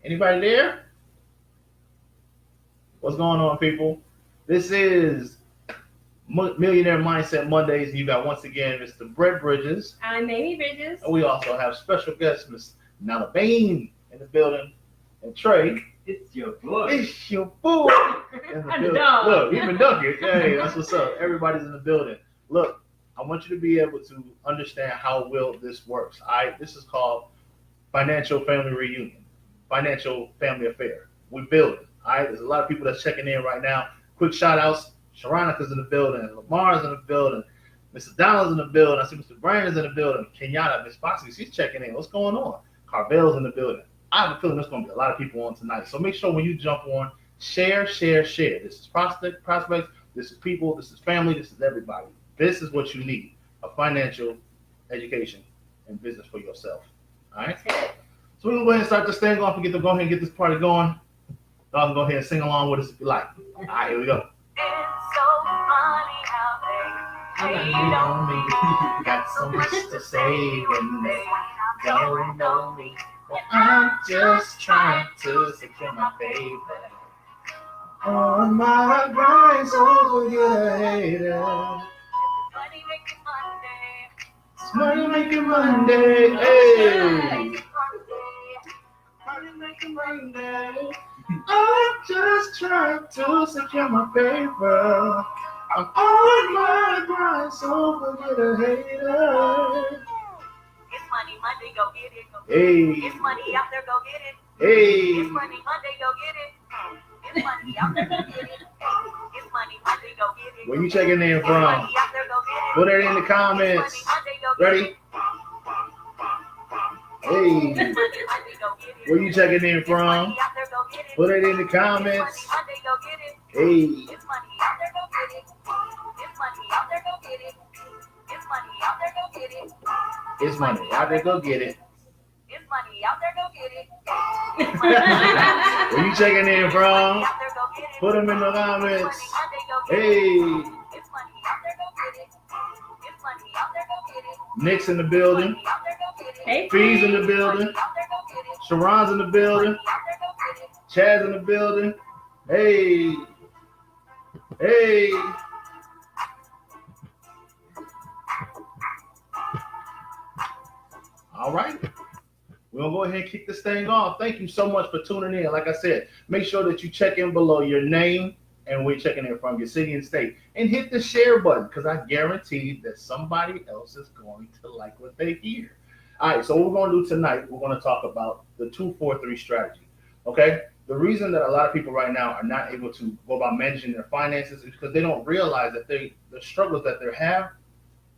Anybody there? What's going on, people? This is Millionaire Mindset Mondays. You got once again Mr. Brett Bridges. I'm Amy Bridges. And we also have special guest Miss Nala Bain in the building. And Trey. It's your boy. It's your boy in the building. Look, you've been dunking. Hey, that's what's up. Everybody's in the building. Look, I want you to be able to understand how well this works. This is called Financial Family Reunion, Financial Family Affair. We build it. All right, there's a lot of people that's checking in right now. Quick shout outs. Sharonica's in the building. Lamar's in the building. Mr. Donald's in the building. I see Mr. Brandon's in the building. Kenyatta, Miss Foxy, she's checking in. What's going on? Carvel's in the building. I have a feeling there's going to be a lot of people on tonight. So make sure when you jump on, share. This is prospects. This is people. This is family. This is everybody. This is what you need, a financial education and business for yourself. All right? So we're going to go ahead and start this thing off and go ahead and get this party going. Y'all can go ahead and sing along with us if you like. All right, here we go. It's so funny how they hate on me. Got so much to say when they don't know me. Well, I'm just trying to secure my favor. On my grind, so you're a hater. It's money making Monday. Hey. Money making Monday. I'm just trying to secure my paper. I'm on my grind, so forget a hater. It's money Monday, go get it. Hey. It's money out there, go get it. Hey. It's money Monday, go get it. It's money out there, go get it. It's money Monday, go get it. Where you checking in It's from? money out there, go get it. Put it in the It's comments. money Monday, go get Ready? it. Hey. It's money Monday, go get it. Where you checking in It's from? money out there, go get it. Put it in the It's comments. money Monday, go get it. Hey. It's money out there, go get it. It's money out there, go get it. It's money out there, go get it. It's money out there, go get it. It's money out there, go get it. Where you checking in from? Out there, go get it. Put them in the It's comments. money Monday, go get it. Hey. It's money out there, go get it. It's money out there, go get it. Nick's in the building. Money out there, go get it. Hey, Fee's in the building. Money out there, go get it. Sharon's in the building. Money out there, go get it. Chad's in the building. Hey. Hey. All right. We're going to go ahead and kick this thing off. Thank you so much for tuning in. Like I said, make sure that you check in below your name and where you're checking in from, your city and state. And hit the share button because I guarantee that somebody else is going to like what they hear. All right, so what we're going to do tonight, we're going to talk about the 2-4-3 strategy. Okay? The reason that a lot of people right now are not able to go about managing their finances is because they don't realize that the struggles that they have,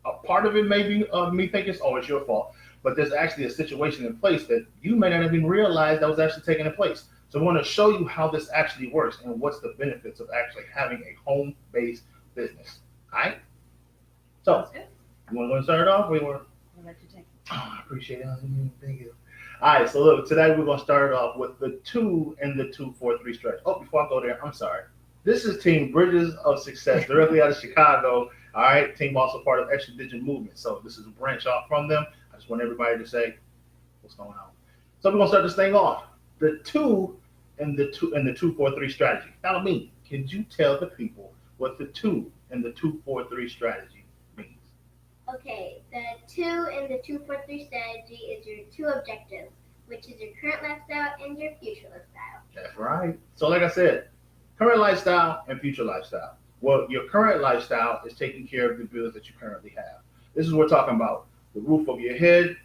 a part of it may be me thinking, oh, it's your fault. But there's actually a situation in place that you may not even realize that was actually taking place. So I want to show you how this actually works and what's the benefits of actually having a home-based business. All right? So, you want to go and start it off? Or you want to? I'll let you take it. Oh, I appreciate it. Thank you. All right, so look, today we're going to start it off with the 2 and the 2-4-3 stretch. Oh, before I go there, I'm sorry. This is Team Bridges of Success, directly out of Chicago. All right, team also part of Extra Digit Movement. So this is a branch off from them. I just want everybody to say what's going on. So we're gonna start this thing off. The 2 and the 2-4-3 strategy. Now, can you tell the people what the 2 and the 2-4-3 strategy means? Okay, the 2 and the 2-4-3 strategy is your 2 objectives, which is your current lifestyle and your future lifestyle. That's right. So like I said, current lifestyle and future lifestyle. Well, your current lifestyle is taking care of the bills that you currently have. This is what we're talking about. The roof over your head,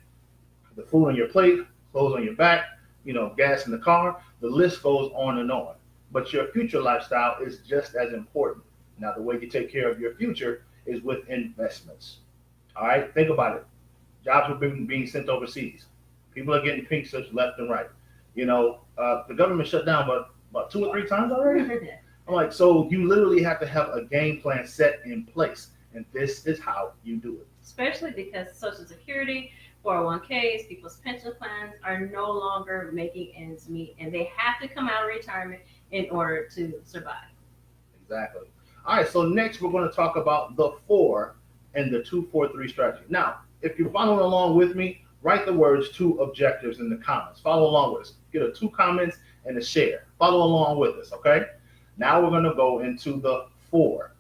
the food on your plate, clothes on your back, gas in the car. The list goes on and on. But your future lifestyle is just as important. Now, the way you take care of your future is with investments. All right? Think about it. Jobs are being sent overseas. People are getting pink slips left and right. The government shut down about 2 or 3 times already. I'm like, so you literally have to have a game plan set in place. And this is how you do it. Especially because Social Security, 401ks, people's pension plans are no longer making ends meet, and they have to come out of retirement in order to survive. Exactly. All right, so next we're going to talk about the 4 and the 2-4-3 strategy. Now, if you're following along with me, write the words 2 objectives in the comments. Follow along with us. Get a 2 comments and a share. Follow along with us, okay? Now we're going to go into the 4.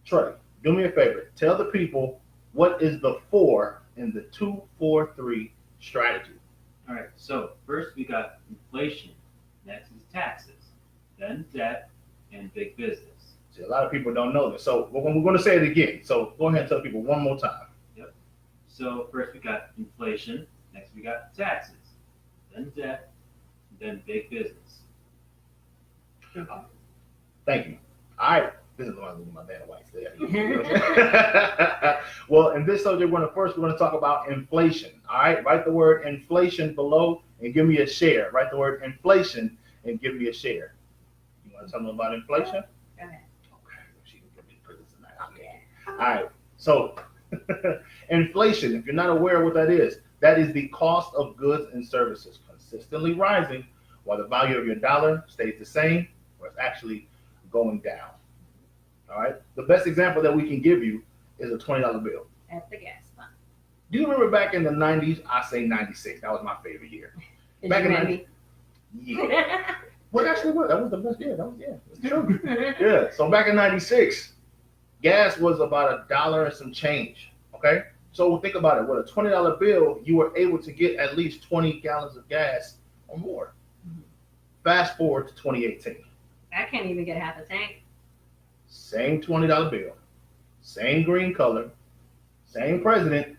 Trey, do me a favor. Tell the people what is the 4 in the 2-4-3 strategy. All right, so first we got inflation, next is taxes, then debt, and big business. See, a lot of people don't know this, so we're going to say it again. So go ahead and tell people one more time. Yep. So first we got inflation, next we got taxes, then debt, then big business. Thank you. All right. This is the one with my dad white there. Well, in this subject, we're going to talk about inflation. All right. Write the word inflation below and give me a share. Write the word inflation and give me a share. You want to tell them about inflation? Go ahead. Okay. She can give me presents tonight. Okay. All right. So inflation, if you're not aware of what that is the cost of goods and services consistently rising while the value of your dollar stays the same or it's actually going down. All right. The best example that we can give you is a $20 bill. At the gas pump. Do you remember back in the 90s? I say 96. That was my favorite year. Did Back you in maybe? Yeah. Well, actually, that was the best year. It's true. Yeah. So back in 96, gas was about $1 and some change. Okay. So think about it. With a $20 bill, you were able to get at least 20 gallons of gas or more. Fast forward to 2018. I can't even get half a tank. Same $20 bill, same green color, same president,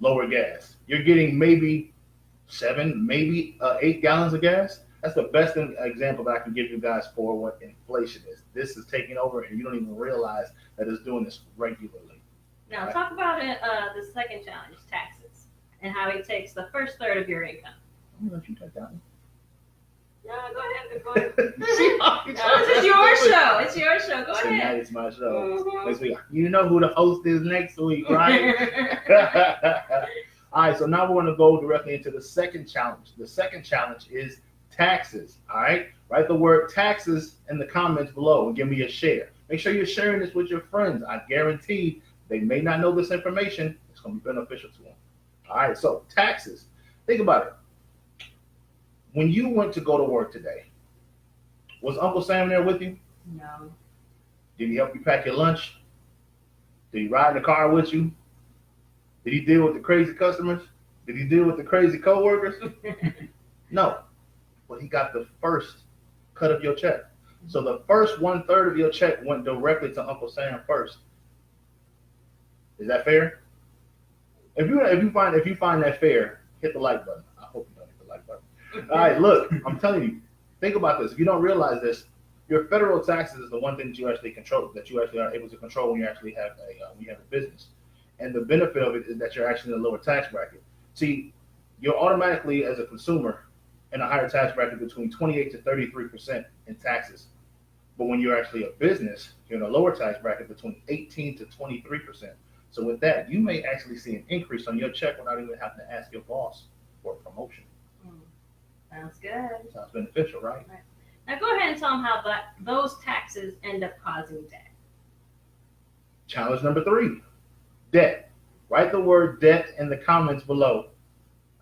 lower gas. You're getting maybe 7, maybe 8 gallons of gas. That's the best example that I can give you guys for what inflation is. This is taking over, and you don't even realize that it's doing this regularly. Now talk about it. The second challenge, taxes, and how it takes the first third of your income. I'm gonna let you take that one. No, go ahead. Go ahead. This is your show. It's your show. Go Tonight ahead. is my show. Mhm. Next week, you know who the host is next week, right? All right, so now we're going to go directly into the second challenge. The second challenge is taxes. All right, write the word taxes in the comments below and give me a share. Make sure you're sharing this with your friends. I guarantee they may not know this information. It's going to be beneficial to them. All right, so taxes. Think about it. When you went to go to work today, was Uncle Sam there with you? No. Did he help you pack your lunch? Did he ride in the car with you? Did he deal with the crazy customers? Did he deal with the crazy coworkers? No. But he got the first cut of your check. So the first 1/3 of your check went directly to Uncle Sam first. Is that fair? If you find that fair, hit the like button. I hope you don't hit the like button. All right, look, I'm telling you, think about this. If you don't realize this, your federal taxes is the one thing that you actually control, that you actually are able to control when you actually have a business. And the benefit of it is that you're actually in a lower tax bracket. See, you're automatically, as a consumer, in a higher tax bracket between 28 to 33% in taxes. But when you're actually a business, you're in a lower tax bracket between 18 to 23%. So with that, you may actually see an increase on your check without even having to ask your boss for a promotion. Sounds good. Sounds beneficial, right? Now go ahead and tell them how those taxes end up causing debt. Challenge number 3, debt. Write the word debt in the comments below.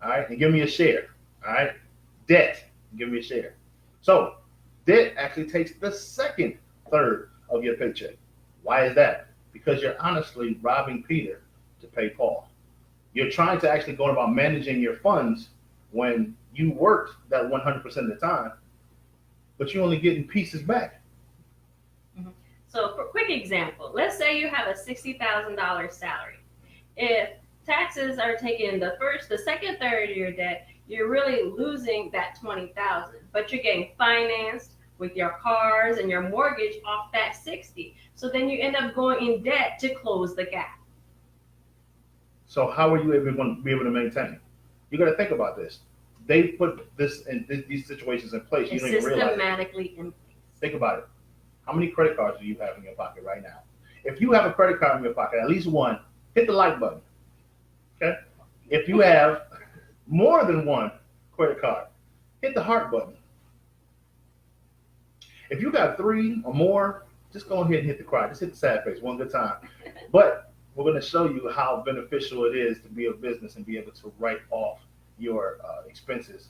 All right, and give me a share. All right, debt. Give me a share. So debt actually takes the second third of your paycheck. Why is that? Because you're honestly robbing Peter to pay Paul. You're trying to actually go about managing your funds when you worked that 100% of the time, but you're only getting pieces back. So for a quick example, let's say you have a $60,000 salary. If taxes are taking the second third of your debt, you're really losing that $20,000, but you're getting financed with your cars and your mortgage off that 60. So then you end up going in debt to close the gap. So how are you even going to be able to maintain? You got to think about this. They put this in these situations in place. You It's don't even realize it. systematically in place. Think about it. How many credit cards do you have in your pocket right now? If you have a credit card in your pocket, at least one, hit the like button. Okay? If you have more than one credit card, hit the heart button. If you got 3 or more, just go ahead and hit the cry. Just hit the sad face one good time. But we're going to show you how beneficial it is to be a business and be able to write off your expenses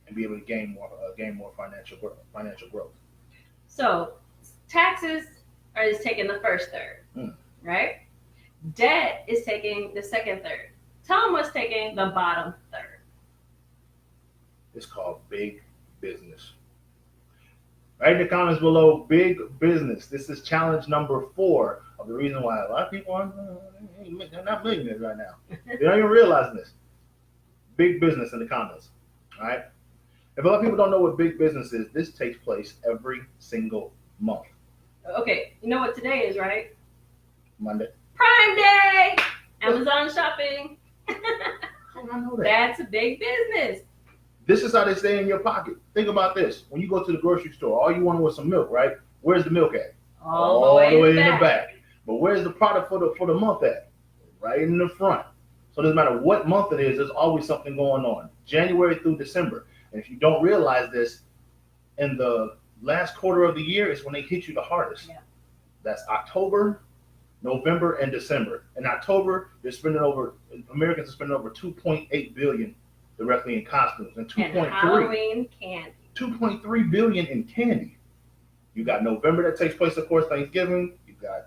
and be able to gain more financial growth. So taxes is taking the first third, right? Debt is taking the second third. Tell them what's taking the bottom third. It's called big business. Write in the comments below, big business. This is challenge number 4 of the reason why a lot of people they're not millionaires right now. They don't even realize this. Big business in the comments. All right. If a lot of people don't know what big business is, this takes place every single month. Okay, you know what today is, right? Monday. Prime Day! Amazon shopping. How do I know that? That's a big business. This is how they stay in your pocket. Think about this. When you go to the grocery store, all you wanted was some milk, right? Where's the milk at? All the way in the back. But where's the product for the month at? Right in the front. So it doesn't matter what month it is, there's always something going on. January through December. And if you don't realize this, in the last quarter of the year is when they hit you the hardest. Yeah. That's October, November, and December. In October, Americans are spending over $2.8 billion directly in costumes and Halloween candy. 2.3 billion in candy. You got November that takes place, of course, Thanksgiving. You got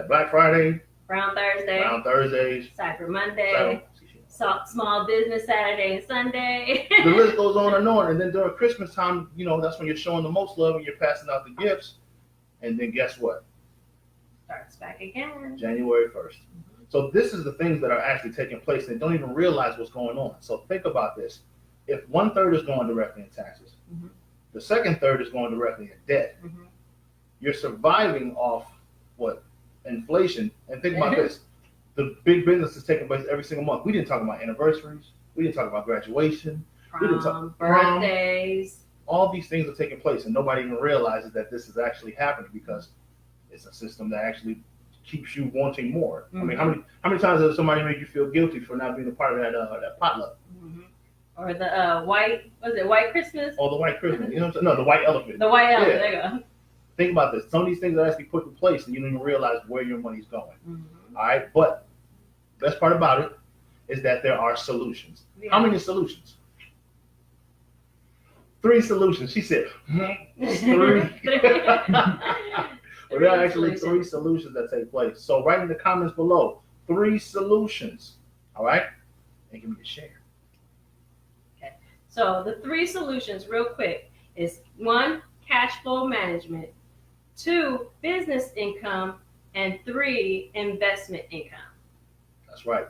Black Friday, Brown Thursdays, Cyber Monday, Small Business Saturday and Sunday. The list goes on and on. And then during Christmas time, that's when you're showing the most love and you're passing out the gifts. And then guess what? Starts back again. January 1st. So this is the things that are actually taking place and they don't even realize what's going on. So think about this. If 1/3 is going directly in taxes, the second third is going directly in debt. You're surviving off what? Inflation. And think about this. The big business is taking place every single month. We didn't talk about anniversaries. We didn't talk about graduation. Birthdays. All these things are taking place and nobody even realizes that this is actually happening because it's a system that actually keeps you wanting more. I mean, how many times has somebody made you feel guilty for not being a part of that potluck? Or the white Christmas? Or the white Christmas. You know what I'm saying? No, the white elephant. The white elephant. There you go. Think about this. Some of these things are actually put in place and you don't even realize where your money's going. All right, but the best part about it is that there are solutions. Yeah. How many solutions? 3 solutions. She said 3. Well, there are actually 3 solutions that take place. So write in the comments below 3 solutions. All right, and give me a share. Okay. So the 3 solutions, real quick, is 1, cash flow management, 2, business income, and 3, investment income. That's right.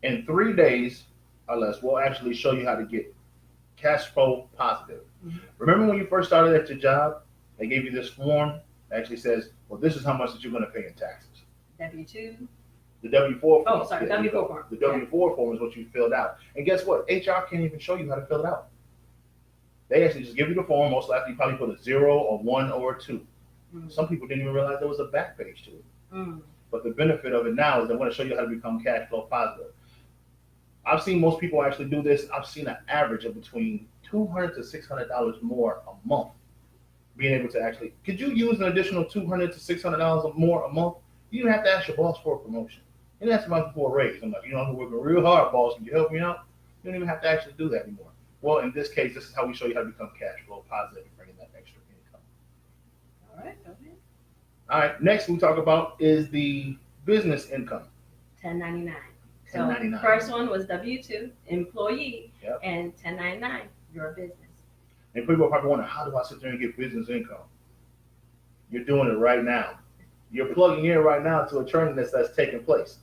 In 3 days or less, we'll actually show you how to get cash flow positive. Remember when you first started at your job, they gave you this form that actually says, well, this is how much that you're going to pay in taxes. W-2? The W-4 form. Oh, sorry, W-4 form. The W-4 form is what you filled out. And guess what? HR can't even show you how to fill it out. They actually just give you the form. Most likely you probably put a 0 or 1 or a 2. Some people didn't even realize there was a back page to it. But the benefit of it now is they want to show you how to become cash flow positive. I've seen most people actually do this. I've seen an average of between $200 to $600 more a month being able to actually. Could you use an additional $200 to $600 more a month? You didn't have to ask your boss for a promotion. You didn't ask somebody for a raise. I'm like, I'm working real hard, boss. Can you help me out? You don't even have to actually do that anymore. Well, in this case, this is how we show you how to become cash flow positive and bring in that extra income. All right, go ahead. All right, next we talk about is the business income. 1099. So 1099. first one was W-2, employee, Yep. and 1099, your business. And people are probably wondering, how do I sit there and get business income? You're doing it right now. You're plugging in right now to a training that's taking place.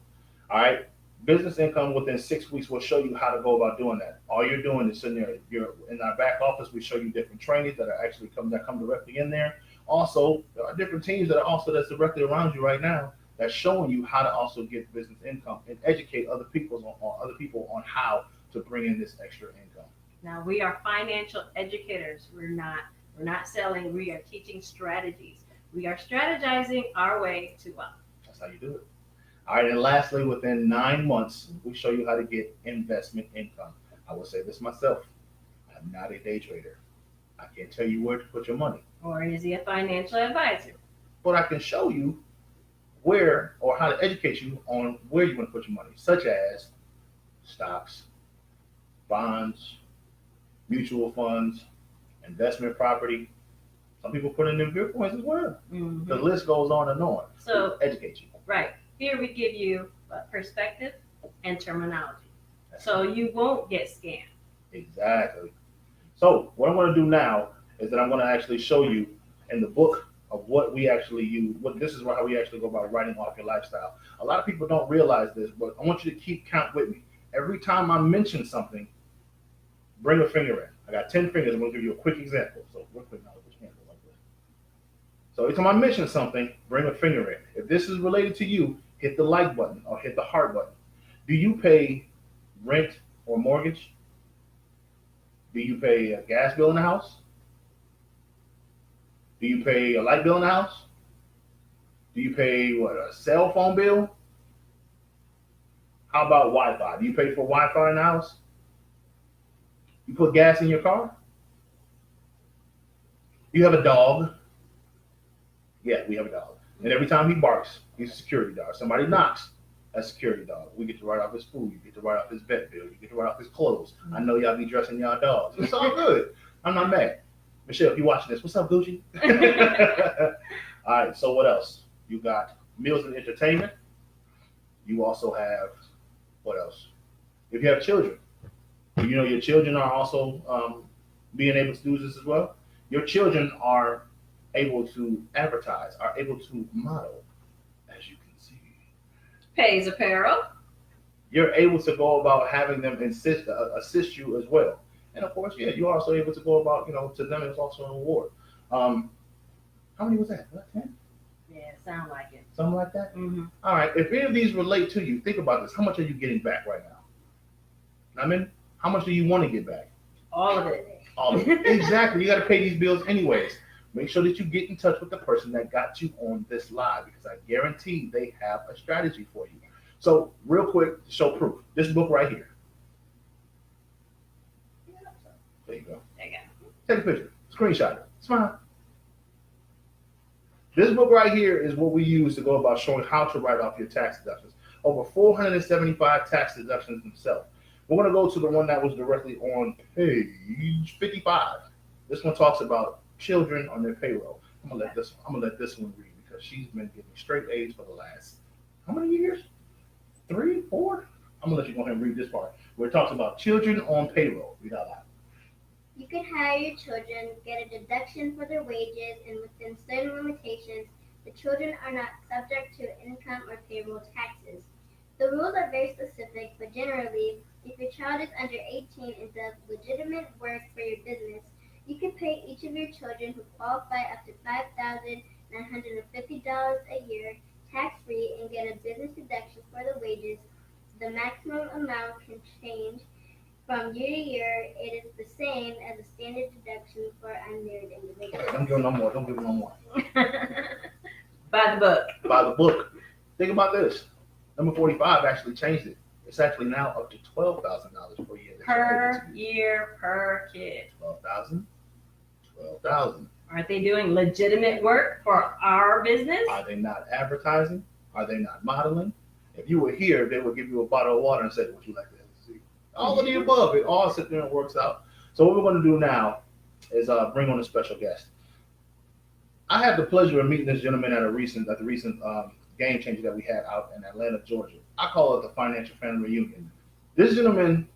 All right, business income within 6 weeks will show you how to go about doing that. All you're doing is sitting there. You're in our back office. We show you different trainings that are actually come directly in there. Also, there are different teams that's directly around you right now that's showing you how to also get business income and educate other people on how to bring in this extra income. Now we are financial educators. We're not selling. We are teaching strategies. We are strategizing our way to wealth. That's how you do it. All right, and lastly, within 9 months, we show you how to get investment income. I will say this myself. I'm not a day trader. I can't tell you where to put your money. Or is he a financial advisor? But I can show you where or how to educate you on where you want to put your money, such as stocks, bonds, mutual funds, investment property. Some people put in their Bitcoins as well. Mhm. The list goes on and on. So, to educate you. right. Here we give you perspective and terminology. So you won't get scammed. Exactly. So what I'm going to do now is that I'm going to actually show you in the book of what we actually use. This is how we actually go about writing off your lifestyle. A lot of people don't realize this, but I want you to keep count with me. Every time I mention something, bring a finger in. I got 10 fingers. I'm going to give you a quick example. So real quick now, put your hands like this. So every time I mention something, bring a finger in. If this is related to you, hit the like button or hit the heart button. Do you pay rent or mortgage? Do you pay a gas bill in the house? Do you pay a light bill in the house? Do you pay a cell phone bill? How about Wi-Fi? Do you pay for Wi-Fi in the house? You put gas in your car? You have a dog? Yeah, we have a dog. And every time he barks, he's a security dog. Somebody knocks, a security dog. We get to write off his food. You get to write off his vet bill. You get to write off his clothes. I know y'all be dressing y'all dogs. It's all good. I'm not mad. Michelle, if you're watching this, what's up, Gucci? All right, so what else? You got meals and entertainment. You also have, what else? If you have children, you know your children are also being able to do this as well. Your children are able to advertise, are able to model, as you can see. Pays apparel. You're able to go about having them assist you as well. And of course, yeah, you're also able to go about, to them it's also an award. How many was that? 10? Yeah, sound like it. Something like that? Mm-hmm. All right, if any of these relate to you, think about this. How much are you getting back right now? I mean, how much do you want to get back? All of it. All of it. Exactly. You got to pay these bills anyways. Make sure that you get in touch with the person that got you on this live, because I guarantee they have a strategy for you. So real quick, to show proof. This book right here. There you go. There you Take a picture. Screenshot it. Smile. This book right here is what we use to go about showing how to write off your tax deductions. Over 475 tax deductions themselves. We're going to go to the one that was directly on page 55. This one talks about children on their payroll. I'm gonna let this one read, because she's been getting straight A's for the last how many years? 3, 4? I'm gonna let you go ahead and read this part where it talks about children on payroll. Read out loud. You can hire your children, get a deduction for their wages, and within certain limitations, the children are not subject to income or payroll taxes. The rules are very specific, but generally, if your child is under 18 and does legitimate work for your business, you can pay each of your children who qualify up to $5,950 a year tax-free and get a business deduction for the wages. The maximum amount can change from year to year. It is the same as a standard deduction for unmarried individuals. Don't give them no more. Don't give them no more. By the book. By the book. Think about this. Number 45 actually changed it. It's actually now up to $12,000 per year. Per year, per kid. 12,000. 12,000. Aren't they doing legitimate work for our business? Are they not advertising? Are they not modeling? If you were here, they would give you a bottle of water and say, would you like to see? All of the above. It all sits there and works out. So what we're going to do now is bring on a special guest. I had the pleasure of meeting this gentleman at the recent game changer that we had out in Atlanta, Georgia. I call it the Financial Family Reunion. This gentleman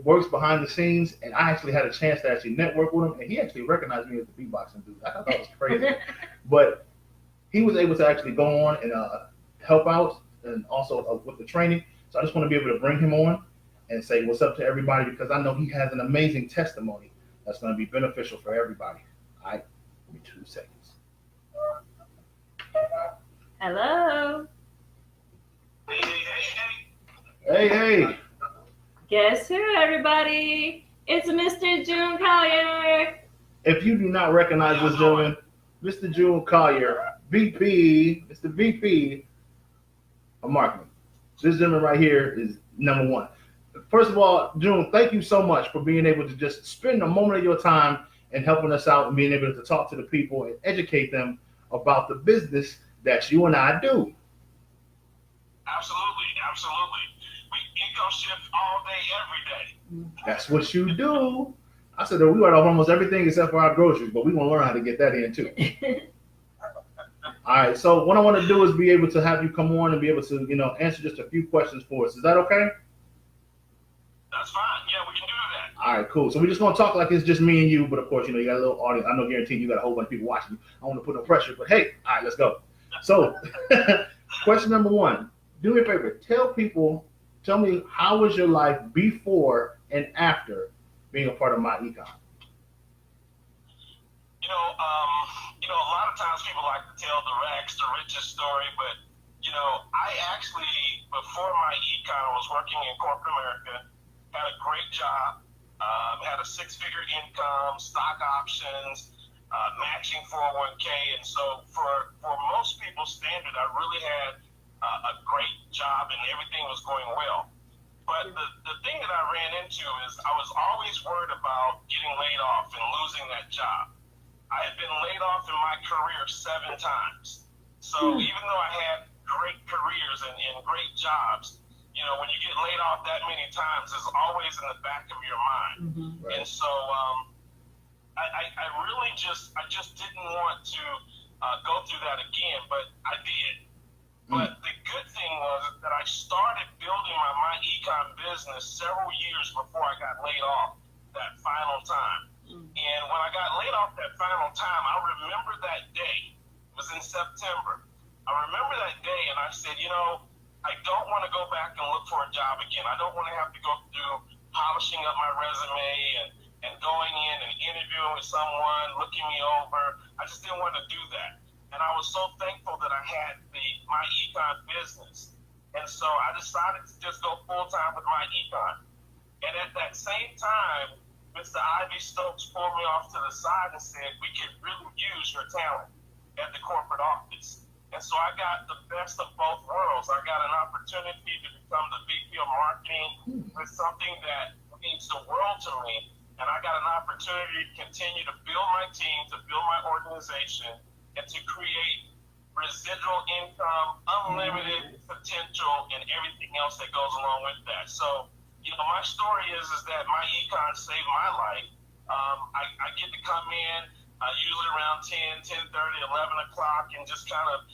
works behind the scenes, and I actually had a chance to actually network with him, and he actually recognized me as the beatboxing dude. I thought that was crazy. But he was able to actually go on and help out, and also with the training. So I just want to be able to bring him on and say what's up to everybody, because I know he has an amazing testimony that's going to be beneficial for everybody. All right, give me 2 seconds. Hello. Hey. Guess who, everybody? It's Mr. June Collier. If you do not recognize this gentleman, Mr. June Collier, VP, Mr. VP of marketing. This gentleman right here is number one. First of all, June, thank you so much for being able to just spend a moment of your time and helping us out and being able to talk to the people and educate them about the business that you and I do. Absolutely. We income shift all day, every day. That's what you do. I said that we write off almost everything except for our groceries, but we're going to learn how to get that in too. All right, so what I want to do is be able to have you come on and be able to, answer just a few questions for us. Is that okay? That's fine. Yeah, we can do that. All right, cool. So we're just going to talk like it's just me and you, but of course, you got a little audience. I know, guaranteed you got a whole bunch of people watching you. I don't want to put no pressure, but hey, all right, let's go. So question number one, do me a favor. Tell me how was your life before and after being a part of my econ? A lot of times people like to tell the rags to riches story, but I actually, before my econ, I was working in corporate America, had a great job, had a six-figure income, stock options, matching 401k, and so for most people's standard, I really had a great job and everything was going well. But the thing that I ran into is I was always worried about getting laid off and losing that job. I had been laid off in my career 7 times. So even though I had great careers and great jobs, when you get laid off that many times, it's always in the back of your mind. Mm-hmm. Right. And so I really just didn't want to go through that again, but I did. But the good thing was that I started building my econ business several years before I got laid off that final time. And when I got laid off that final time, I remember that day. It was in September. I remember that day, and I said, I don't want to go back and look for a job again. I don't want to have to go through polishing up my resume and going in and interviewing with someone, looking me over. I just didn't want to do that. And I was so thankful that I had my econ business. And so I decided to just go full-time with my econ. And at that same time, Mr. Ivy Stokes pulled me off to the side and said, we could really use your talent at the corporate office. And so I got the best of both worlds. I got an opportunity to become the VP of marketing with something that means the world to me. And I got an opportunity to continue to build my team, to build my organization, and to create residual income, unlimited potential, and everything else that goes along with that. So, my story is that my econ saved my life. I get to come in usually around 10, 10:30, 11 o'clock and just kind of,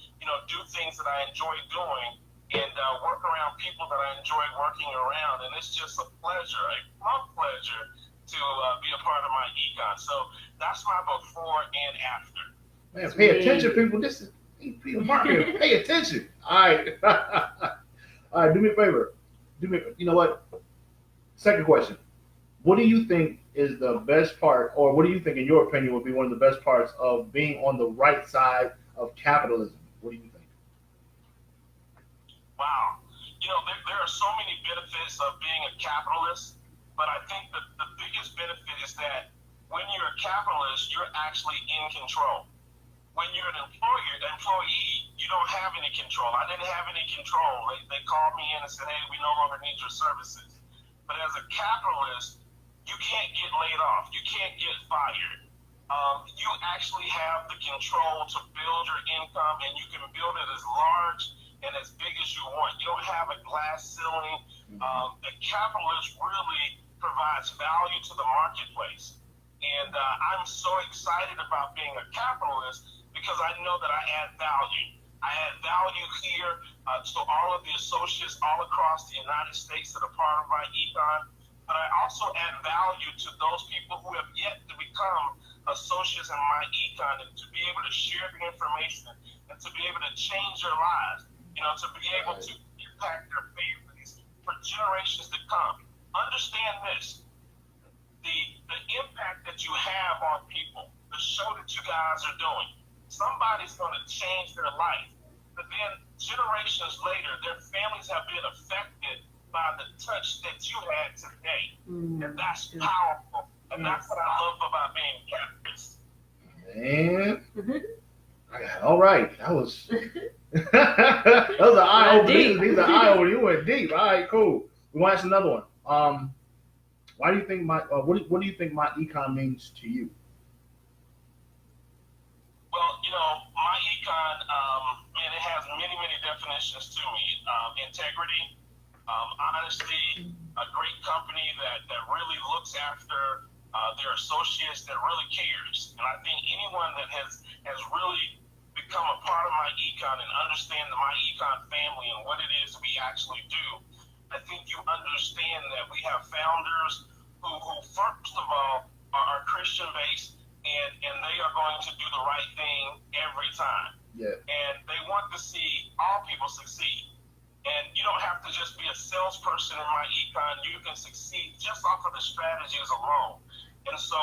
do things that I enjoy doing and work around people that I enjoy working around. And it's just a pleasure, a plump pleasure to be a part of my econ. So that's my before and after. Man, pay attention, people. This is VP of marketing. Pay attention. All right. All right, do me a favor. You know what? Second question. What do you think is the best part, or what do you think, in your opinion, would be one of the best parts of being on the right side of capitalism? What do you think? Wow. There are so many benefits of being a capitalist, but I think the biggest benefit is that when you're a capitalist, you're actually in control. When you're an employee, you don't have any control. I didn't have any control. They called me in and said, hey, we no longer need your services. But as a capitalist, you can't get laid off. You can't get fired. You actually have the control to build your income, and you can build it as large and as big as you want. You don't have a glass ceiling. The capitalist really provides value to the marketplace. And I'm so excited about being a capitalist because I know that I add value. I add value here to all of the associates all across the United States that are part of my econ, but I also add value to those people who have yet to become associates in my econ, and to be able to share the information and to be able to change their lives, to be able to impact their families for generations to come. Understand this, the impact that you have on people, the show that you guys are doing, somebody's going to change their life. But then generations later, their families have been affected by the touch that you had today. And that's powerful. And that's what I love about being a capitalist. Man. All right. That was that was an eye opener. These are eye opener. You went deep. All right, cool. We want to ask another one. Why do you think what do you think my econ means to you? Well, my econ, man, it has many, many definitions to me. Integrity, honesty, a great company that really looks after their associates, that really cares. And I think anyone that has really become a part of my econ and understand the my econ family and what it is we actually do, I think you understand that we have founders who first of all are Christian based, and they are going to do the right thing every time. Yeah. And they want to see all people succeed. And you don't have to just be a salesperson in my econ. You can succeed just off of the strategies alone. And so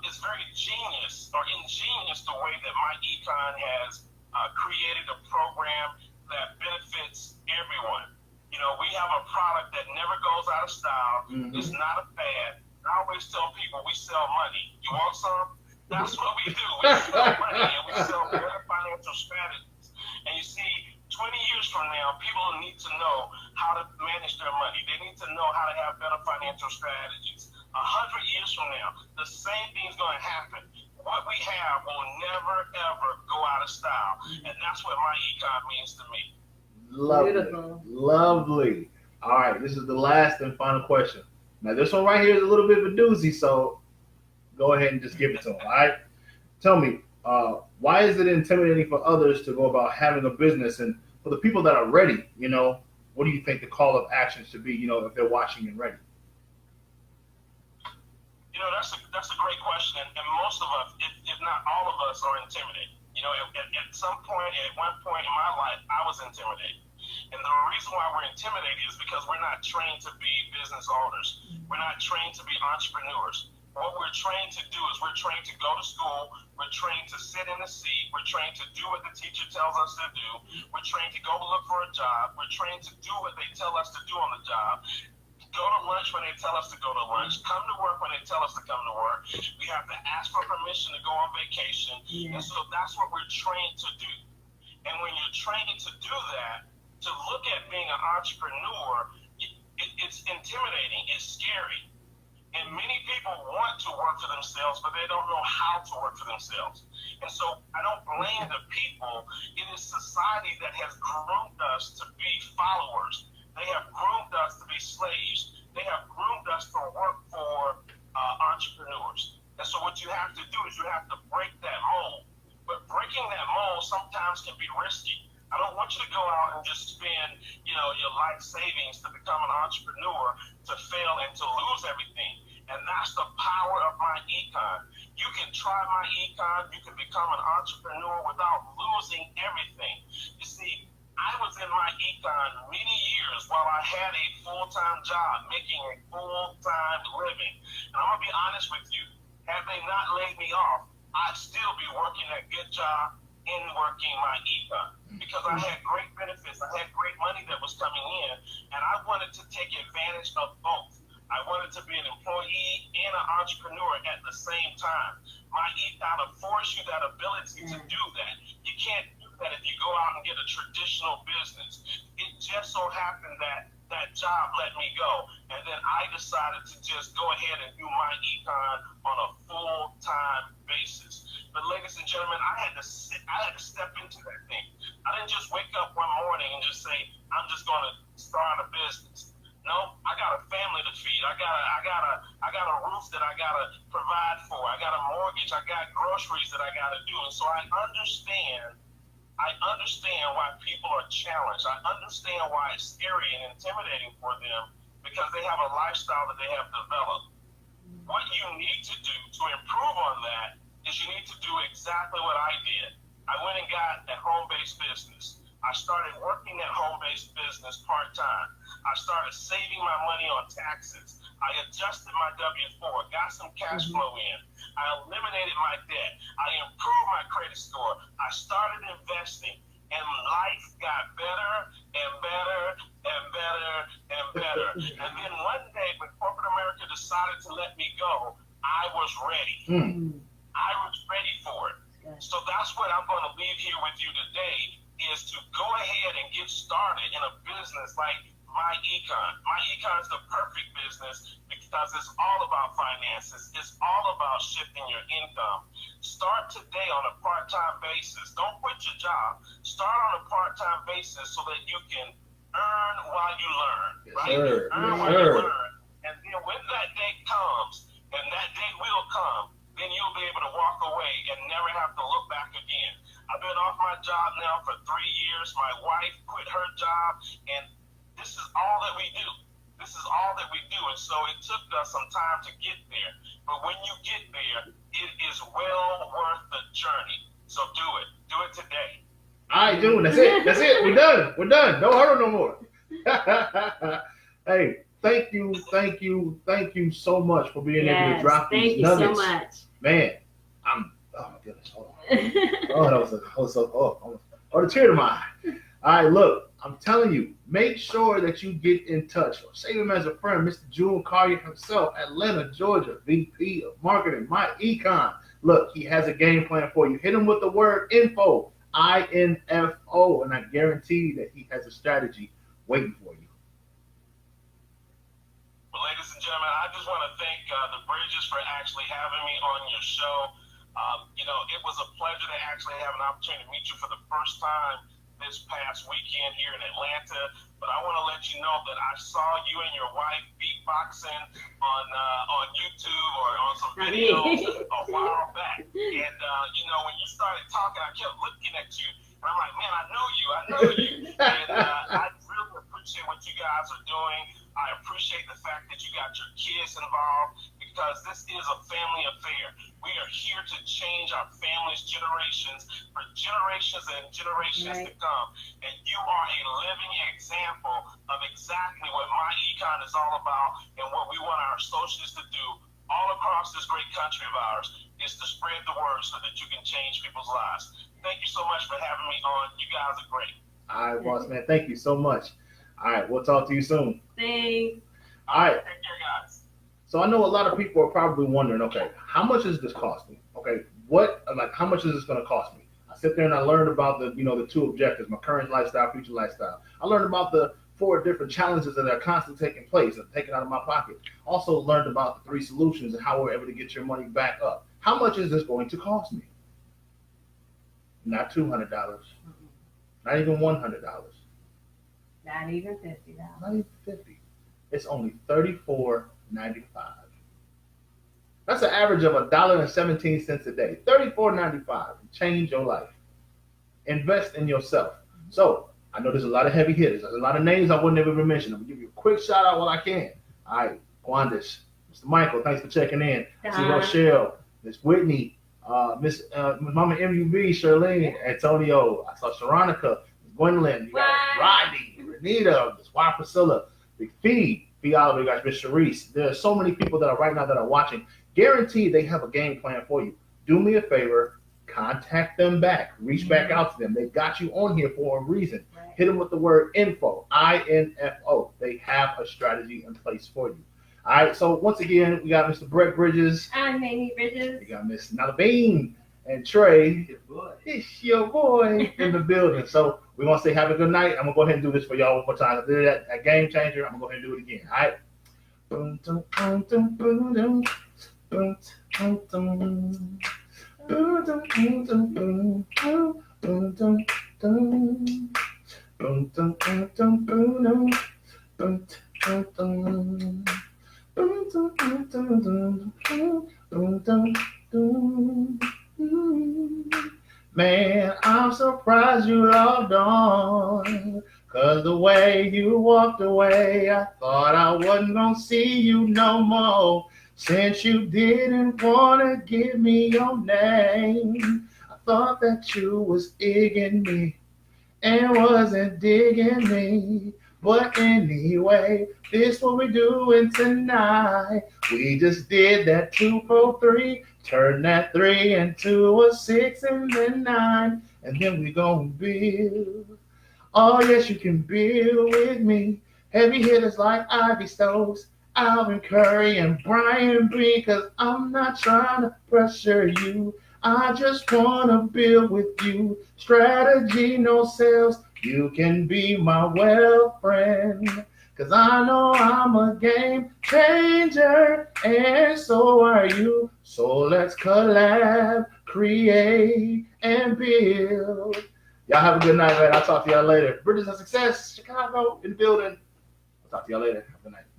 it's very ingenious the way that my econ has created a program that benefits everyone. You know, we have a product that never goes out of style. Mm-hmm. It's not a fad. I always tell people we sell money. You want some? That's what we do. We sell money, and we sell better financial strategies. And you see, 20 years from now, people need to know how to manage their money. They need to know how to have better financial strategies. 100 years from now, the same thing's going to happen. What we have will never, ever go out of style. And that's what my econ means to me. Lovely. Beautiful. Lovely. All right, this is the last and final question. Now, this one right here is a little bit of a doozy, so go ahead and just give it to him, all right? Tell me, why is it intimidating for others to go about having a business? And for the people that are ready, you know, what do you think the call of action should be, you know, if they're watching and ready? You know, that's a great question. And most of us, if not all of us, are intimidated. You know, at some point, at one point in my life, I was intimidated. And the reason why we're intimidated is because we're not trained to be business owners. We're not trained to be entrepreneurs. What we're trained to do is we're trained to go to school. We're trained to sit in the seat. We're trained to do what the teacher tells us to do. We're trained to go look for a job. We're trained to do what they tell us to do on the job. Go to lunch when they tell us to go to lunch. Come to work when they tell us to come to work. We have to ask for permission to go on vacation. Yeah. And so that's what we're trained to do. And when you're trained to do that, to look at being an entrepreneur, it's intimidating. It's scary. And many people want to work for themselves, but they don't know how to work for themselves. And so I don't blame the people. It is society that has groomed us to be followers. They have groomed us to be slaves. They have groomed us to work for entrepreneurs. And so what you have to do is you have to break that mold. But breaking that mold sometimes can be risky. I don't want you to go out and just spend, you know, your life savings to become an entrepreneur, to fail and to lose everything. And that's the power of my econ. You can try my econ, you can become an entrepreneur without losing everything. You see, I was in my econ many years while I had a full-time job, making a full-time living. And I'm going to be honest with you, had they not laid me off, I'd still be working a good job in working my econ. Because I had great benefits, I had great money that was coming in, and I wanted to take advantage of both. I wanted to be an employee and an entrepreneur at the same time. My econ affords you that ability to do that. You can't do that if you go out and get a traditional business. It just so happened that that job let me go, and then I decided to just go ahead and do my econ on a full-time basis. But ladies and gentlemen, I had to step into that thing. I didn't just wake up one morning and just say, I'm just going to start a business. No, I got a family to feed. I got a roof that I got to provide for. I got a mortgage. I got groceries that I got to do. And so I understand why people are challenged. I understand why it's scary and intimidating for them, because they have a lifestyle that they have developed. What you need to do to improve on that is you need to do exactly what I did. I went and got a home-based business. I started working that home-based business part-time. I started saving my money on taxes. I adjusted my W-4, got some cash flow in. I eliminated my debt. I improved my credit score. I started investing, and life got better and better and better and better. And then one day, when corporate America decided to let me go, I was ready. I was ready for it. So that's what I'm going to leave here with you today, is to go ahead and get started in a business like my econ. My econ is the perfect business because it's all about finances. It's all about shifting your income. Start today on a part-time basis. Don't quit your job. Start on a part-time basis so that you can earn while you learn, Yes, right? sir. Earn Yes, while sir. you learn. And then when that day comes, and that day will come, then you'll be able to walk away and never have to look back again. I've been off my job now for 3 years. My wife quit her job, and this is all that we do. This is all that we do. And so it took us some time to get there. But when you get there, it is well worth the journey. So do it. Do it today. All right, dude, that's it. That's it. We're done. We're done. No hurdle no more. Hey, thank you so much for being able to drop these nuggets. Thank you so much. Man, oh my goodness, hold on. The tear to my eye. All right, look, I'm telling you, make sure that you get in touch or save him as a friend, Mr. Jewel Collier himself, Atlanta, Georgia, VP of Marketing, My Econ. Look, he has a game plan for you. Hit him with the word info, INFO, and I guarantee that he has a strategy waiting for you. Well, ladies and gentlemen, I just want to thank the Bridges for actually having me on your show. It was a pleasure to actually have an opportunity to meet you for the first time this past weekend here in Atlanta. But I want to let you know that I saw you and your wife beatboxing on YouTube or on some videos a while back. And, when you started talking, I kept looking at you. And I'm like, man, I know you. And I really appreciate what you guys are doing. I appreciate the fact that you got your kids involved because this is a family affair. We are here to change our family's generations for generations and generations to come. And you are a living example of exactly what My Econ is all about and what we want our associates to do all across this great country of ours is to spread the word so that you can change people's lives. Thank you so much for having me on. You guys are great. All right, boss man. Thank you so much. All right, we'll talk to you soon. Thanks. All right. Take care, guys. So I know a lot of people are probably wondering, okay, how much is this cost me? Okay, how much is this going to cost me? I sit there and I learned about the two objectives, my current lifestyle, future lifestyle. I learned about the 4 different challenges that are constantly taking place and taken out of my pocket. Also learned about the 3 solutions and how we're able to get your money back up. How much is this going to cost me? Not $200, not even $100. Not even $50. Not even $50. It's only $34.95. That's an average of $1.17 a day. $34.95. Change your life. Invest in yourself. So I know there's a lot of heavy hitters. There's a lot of names I wouldn't even mention. I'm gonna give you a quick shout out while I can. All right, Quandis, Mr. Michael, thanks for checking in. See Rochelle, Miss Whitney, Miss Mama MUB, Charlene, Antonio. I saw Sharonica, Gwendolyn, you got Rodney, Renita, Miss Y Priscilla, Big Fee, all of you guys, Miss Sharice. There are so many people that are right now that are watching. Guaranteed they have a game plan for you. Do me a favor, contact them back, reach back out to them. They got you on here for a reason. Right. Hit them with the word info, INFO. They have a strategy in place for you. All right, so once again, we got Mr. Brett Bridges. I'm Amy Bridges. We got Miss Nalabeen and Trey. Good boy. It's your boy in the building. So we're going to say have a good night. I'm going to go ahead and do this for y'all one more time. I did that game changer. I'm going to go ahead and do it again. All right. Boom, boom, boom, boom, boom, boom, boom, boom, boom. Boom, boom, boom, boom, boom, boom, boom, boom, boom. Boom, boom, boom, boom, boom, boom, boom, boom. Boom, boom, boom, boom, boom, boom, boom, boom. Man, I'm surprised you're all gone. 'Cause the way you walked away, I thought I wasn't gonna see you no more. Since you didn't wanna give me your name, I thought that you was digging me and wasn't digging me. But anyway, this what we doing tonight. We just did that 2, 4, 3, turn that 3 into a 6 and then 9, and then we gonna build. Oh yes, you can build with me. Heavy hitters like Ivy Stokes, Alvin Curry, and Brian B. 'Cause I'm not trying to pressure you. I just wanna build with you. Strategy, no sales. You can be my well friend. 'Cause I know I'm a game changer, and so are you. So let's collab, create and build. Y'all have a good night, man. I'll talk to y'all later. Bridges of Success, Chicago in the building. I'll talk to y'all later. Have a good night.